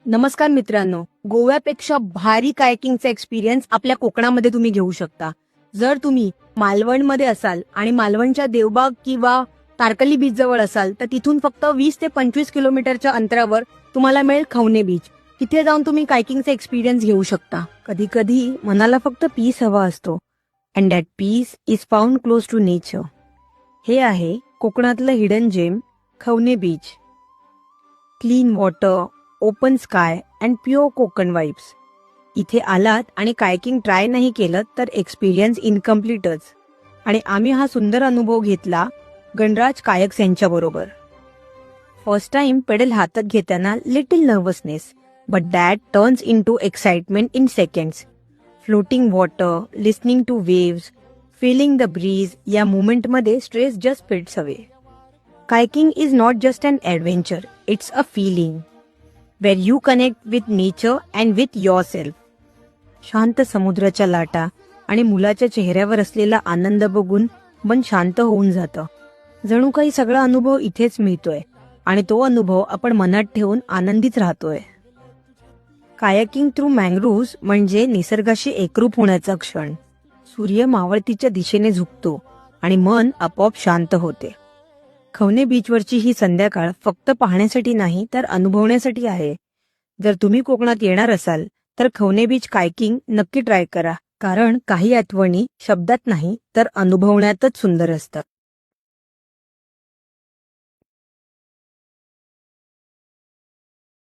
नमस्कार मित्रांनो, गोव्यापेक्षा भारी कायकिंगचा एक्सपिरियन्स आपल्या कोकणामध्ये तुम्ही घेऊ शकता. जर तुम्ही मालवणमध्ये असाल आणि मालवणच्या देवबाग किंवा तारकली बीच जवळ असाल तर तिथून फक्त 20 ते 25 किलोमीटरच्या अंतरावर तुम्हाला मिळेल खवणे बीच. तिथे जाऊन तुम्ही कायकिंगचा एक्सपिरियन्स घेऊ शकता. कधी कधी मनाला फक्त पीस हवा असतो and that peace is found close to nature. हे आहे कोकणातलं hidden gem Khavane beach. Clean water, open sky and pure Konkan vibes. इथे आलात आणि कायकिंग ट्राय नाही केलं तर एक्सपिरियन्स इनकम्प्लीटच. आणि आम्ही हा सुंदर अनुभव घेतला गणराज कायक्स यांच्याबरोबर. फर्स्ट टाइम पेडल हातात घेताना little nervousness, but that turns into excitement in seconds. Floating water, listening to waves, feeling the breeze, या मुमेंटमध्ये stress just fades away. Kayaking is not just an adventure, it's a feeling where you connect with nature and with yourself. शांत समुद्राच्या लाटा आणि मुलाच्या चेहऱ्यावर असलेला आनंद बघून मन शांत होऊन जातं. जणू काही सगळा अनुभव इथेच मिळतोय आणि तो अनुभव आपण मनात ठेवून आनंदीच राहतोय. कायाकिंग थ्रू मँग्रोव्हज म्हणजे निसर्गाशी एकरूप होण्याचा क्षण. सूर्य मावळतीच्या दिशेने झुकतो आणि मन आपोआप शांत होते. खवणे बीचवरची ही संध्याकाळ फक्त पाहण्यासाठी नाही तर अनुभवण्यासाठी आहे. जर तुम्ही कोकणात येणार असाल तर खवणे बीच कायकिंग नक्की ट्राय करा, कारण काही आठवणी शब्दात नाही तर अनुभवण्यातच सुंदर असतात.